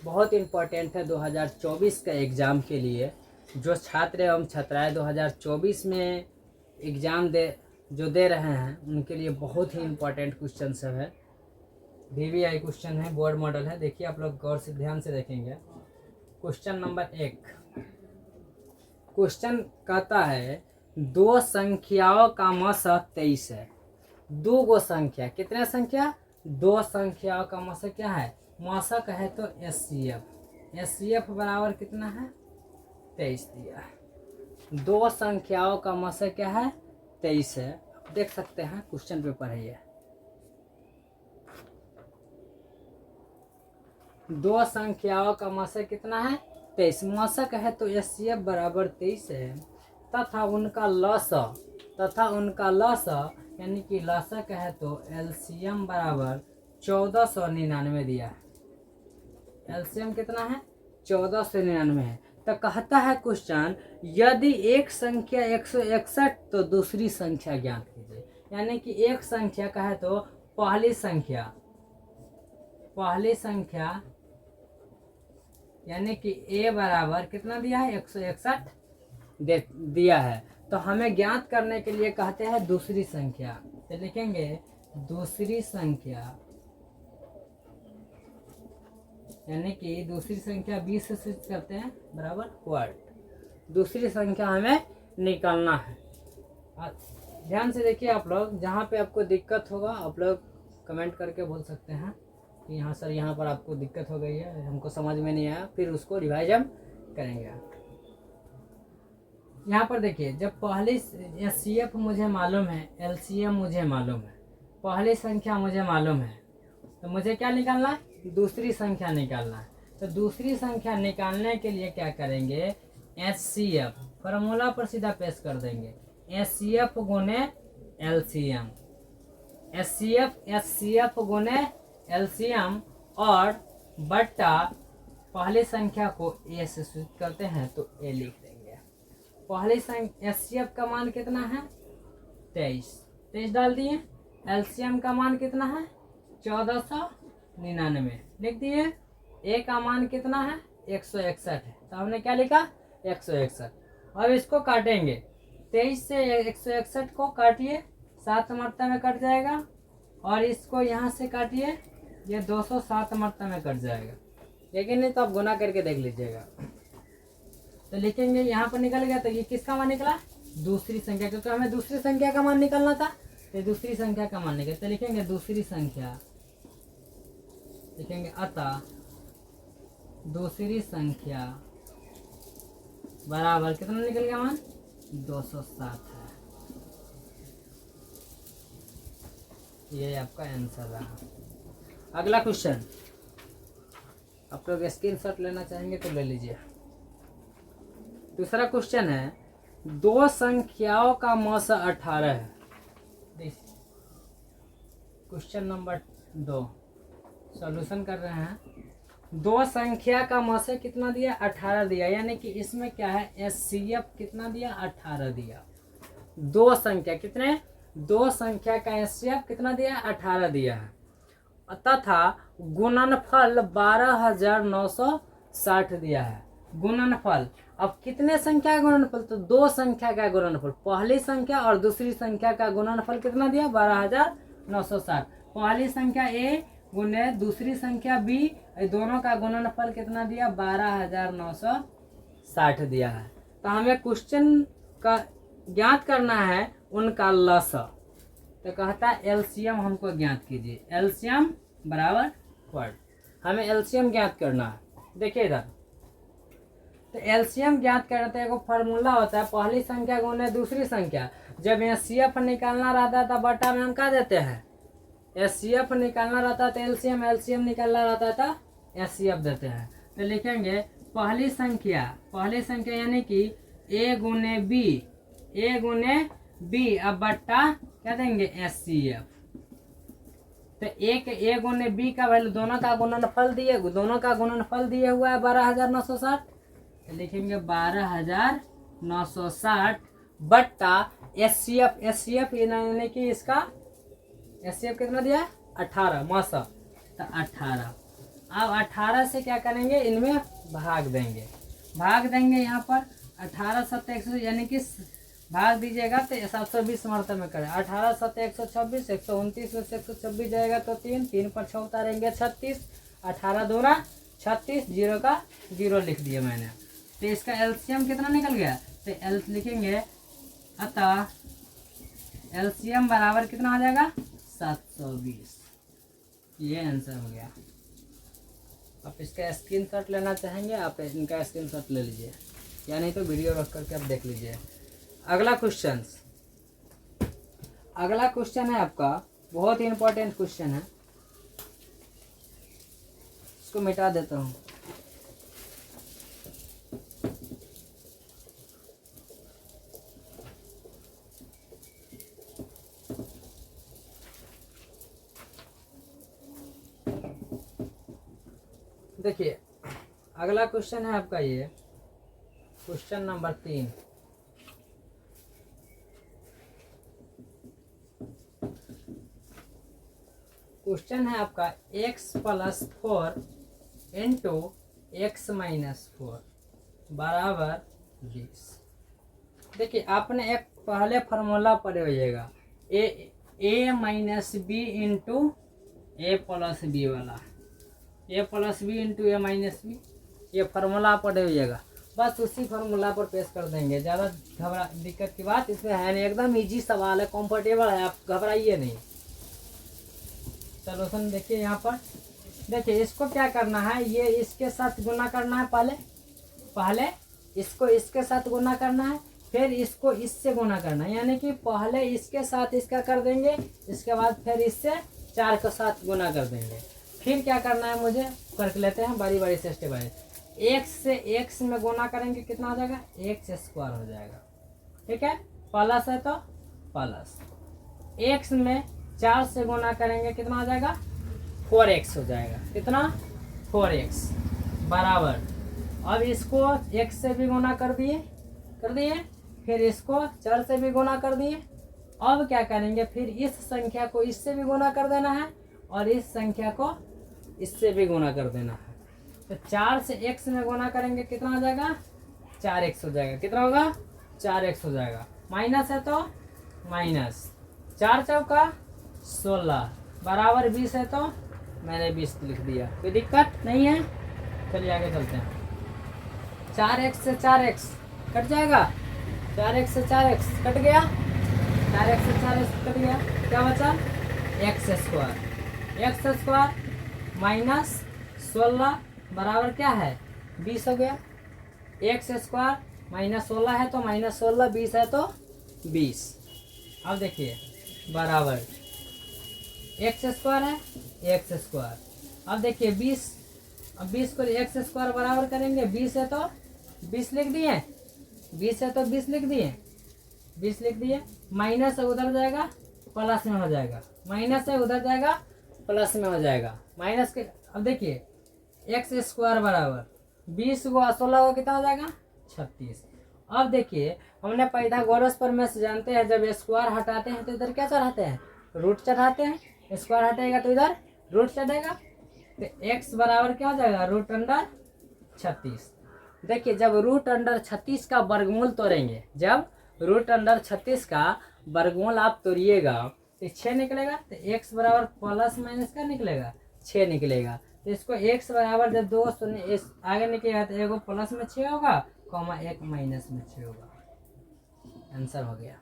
बहुत इम्पोर्टेंट है 2024 का एग्ज़ाम के लिए। जो छात्र एवं छात्राएँ 2024 में एग्ज़ाम दे रहे हैं उनके लिए बहुत ही इम्पोर्टेंट क्वेश्चन सब है। VVI क्वेश्चन है, बोर्ड मॉडल है। देखिए आप लोग गौर से ध्यान से देखेंगे। क्वेश्चन नंबर 1, क्वेश्चन कहता है दो संख्याओं का मसह 23 है। दो गो संख्या, कितने संख्या? दो संख्याओं का मसह क्या है? मसक है तो SCF बराबर कितना है? 23 दिया है। दो संख्याओं का मसह क्या है? 23 है। देख सकते हैं क्वेश्चन पेपर है ये। दो संख्याओं का मसक कितना है? 23। मसक है तो SCF बराबर 23 है तथा उनका लसअ यानी कि लसक है तो LCM बराबर 1499 दिया है। LCM कितना है? 1499 है। तो कहता है क्वेश्चन यदि एक संख्या 161 तो दूसरी संख्या ज्ञात कीजिए। यानी कि एक संख्या का है तो पहली संख्या यानी कि A बराबर कितना दिया है? 161 दिया है। तो हमें ज्ञात करने के लिए कहते हैं दूसरी संख्या। तो लिखेंगे दूसरी संख्या यानी कि दूसरी संख्या 20 से सूचित करते हैं बराबर वर्ड। दूसरी संख्या हमें निकालना है। ध्यान से देखिए आप लोग, जहाँ पे आपको दिक्कत होगा आप लोग कमेंट करके बोल सकते हैं कि यहाँ सर यहाँ पर आपको दिक्कत हो गई है, हमको समझ में नहीं आया, फिर उसको रिवाइज हम करेंगे। यहाँ पर देखिए, जब पहली SCF मुझे मालूम है, LCM मुझे मालूम है, पहली संख्या मुझे मालूम है, तो मुझे क्या निकालना है? दूसरी संख्या निकालना है। तो दूसरी संख्या निकालने के लिए क्या करेंगे? SCF फॉर्मूला पर सीधा पेश कर देंगे। SCF गुने LCM, SCF गुने LCM और बट्टा पहली संख्या को A से सूचित करते हैं तो A लिख देंगे। पहली संख्या SCF का मान कितना है? 23 डाल दिए। LCM का मान कितना है? 1499 लिख दिए। A का मान कितना है? 161 है। तो हमने क्या लिखा? 161। अब इसको काटेंगे। 23 से 161 को काटिए, 7 मरतबे में कट जाएगा। और इसको यहाँ से काटिए, ये 207 मरतबे में कट जाएगा। लेकिन नहीं तो आप गुना करके देख लीजिएगा। तो लिखेंगे यहाँ पर निकल गया। तो ये किसका मान निकला? दूसरी संख्या, क्योंकि हमें दूसरी संख्या का मान निकालना था। तो दूसरी संख्या का मान निकला। तो लिखेंगे दूसरी संख्या, लिखेंगे अतः दूसरी संख्या बराबर कितना निकल गया मान? 207 है। ये आपका आंसर रहा। अगला क्वेश्चन, आप लोग स्क्रीनशॉट लेना चाहेंगे तो ले लीजिए। दूसरा क्वेश्चन है दो संख्याओं का मसह 18 है। क्वेश्चन नंबर 2 सॉल्यूशन कर रहे हैं। दो संख्या का मसह कितना दिया? 18 दिया। यानी कि इसमें क्या है? SCF कितना दिया? 18 दिया। दो संख्या कितने? दो संख्या का SCF कितना दिया? 18 दिया है तथा गुणनफल 12,960 दिया है। गुणनफल, अब कितने संख्या का गुणनफल? तो दो संख्या का गुणनफल, पहली संख्या और दूसरी संख्या का गुणनफल कितना दिया? 12,960। पहली संख्या A गुने दूसरी संख्या B, दोनों का गुणनफल कितना दिया? 12,960 दिया है। तो हमें क्वेश्चन का ज्ञात करना है उनका लसअ। तो कहता है LCM हमको ज्ञात कीजिए। LCM बराबर वर्ड, हमें LCM ज्ञात करना है। देखिए इधर, तो LCM ज्ञात करना तो एक फार्मूला होता है, पहली संख्या गुने दूसरी संख्या। जब SCF निकालना रहता है तो बटा में हम क्या देते हैं? SCF निकालना रहता है तो LCM निकालना रहता है तो SCF देते हैं। तो लिखेंगे पहली संख्या यानी कि A गुने B, अब बट्टा क्या देंगे? SCF। तो एक A गुने B का वैल्यू, दोनों का गुणनफल दिए हुआ है 12,960। तो लिखेंगे 12,960 बट्टा SCF यानी कि इसका SCF कितना दिया? 18 मसह। तो 18 अब 18 से क्या करेंगे, इनमें भाग देंगे। यहाँ पर 18 7 100 यानी कि भाग दीजिएगा तो 720 मरतबे में करें। 18 7 126, 129 में से 126 जाएगा तो 3 3 पर 6 उतारेंगे 36, 18 दूना 36, जीरो का जीरो लिख दिया मैंने। तो इसका एलसीएम कितना निकल गया, तो एल लिखेंगे, अतः एलसीएम बराबर कितना आ जाएगा 720। ये आंसर हो गया। आप इसका स्क्रीनशॉट लेना चाहेंगे, आप इनका स्क्रीनशॉट ले लीजिए, या नहीं तो वीडियो रख करके आप देख लीजिए। अगला क्वेश्चन है आपका, बहुत ही इंपॉर्टेंट क्वेश्चन है, इसको मिटा देता हूँ। देखिए अगला क्वेश्चन है आपका, ये क्वेश्चन नंबर 3। क्वेश्चन है आपका x+4 इंटू x-4 बराबर 20। देखिए आपने एक पहले फार्मूला पढ़े होइएगा, a minus B into A plus B वाला, a plus B into A minus B, ये फार्मूला पढ़े होइएगा। बस उसी फार्मूला पर पेश कर देंगे, ज़्यादा दिक्कत की बात इसमें है नहीं, एकदम इजी सवाल है, कंफर्टेबल है, आप घबराइए नहीं। सॉल्यूशन देखिए यहाँ पर, देखिए इसको क्या करना है, ये इसके साथ गुना करना है, पहले इसको इसके साथ गुना करना है, फिर इसको इससे गुना करना है, यानी कि पहले इसके साथ इसका कर देंगे, इसके बाद फिर इससे 4 के साथ गुना कर देंगे। फिर क्या करना है मुझे कर लेते हैं बारी बारी से, स्टेप बाय। x से x में गुना करेंगे, कितना हो जाएगा, x² हो जाएगा, ठीक है, प्लस है तो प्लस। x में 4 से गुना करेंगे, कितना हो जाएगा, 4x हो जाएगा, कितना 4x बराबर। अब इसको x से भी गुना कर दिए, फिर इसको 4 से भी गुना कर दिए। अब क्या करेंगे, फिर इस संख्या को इससे भी गुना कर देना है और इस संख्या को इससे भी गुना कर देना है। तो 4 से x में गुना करेंगे, कितना हो जाएगा, 4x हो जाएगा, कितना होगा, 4x हो जाएगा। माइनस है तो माइनस, 4 चौका 16 बराबर 20 है, तो मैंने 20 लिख दिया, कोई दिक्कत नहीं है। चलिए आगे चलते हैं। 4x से 4x कट जाएगा, 4x से 4x कट गया, 4x से 4x कट गया, क्या बचा, x² माइनस 16 बराबर क्या है, 20 हो गया। x² माइनस 16 है तो माइनस 16, 20 है तो 20। अब देखिए बराबर x² है, x²। अब देखिए 20, अब 20 को x² बराबर करेंगे, 20 है तो 20 लिख दिए, 20 है तो 20 लिख दिए, 20 लिख दिए। माइनस है उधर जाएगा प्लस में हो जाएगा, माइनस है उधर जाएगा प्लस में हो जाएगा, माइनस के। अब देखिए x² बराबर 20 को 16 को कितना हो जाएगा, 36। अब देखिए हमने पाइथागोरस प्रमेय से जानते हैं, जब स्क्वायर हटाते हैं तो इधर क्या चढ़ाते हैं, रूट चढ़ाते हैं। स्क्वायर हटेगा तो इधर रूट चढ़ेगा, तो x बराबर क्या हो जाएगा, √36। देखिए जब √36 का वर्गमूल तोड़ेंगे, जब √36 का वर्गमूल आप तोड़िएगा तो 6 निकलेगा, तो x बराबर प्लस माइनस का निकलेगा, 6 निकलेगा। तो इसको x बराबर जब 2 शून्य आगे निकलेगा तो एगो प्लस में 6 होगा, कॉमा 1 माइनस में 6 होगा। आंसर हो गया।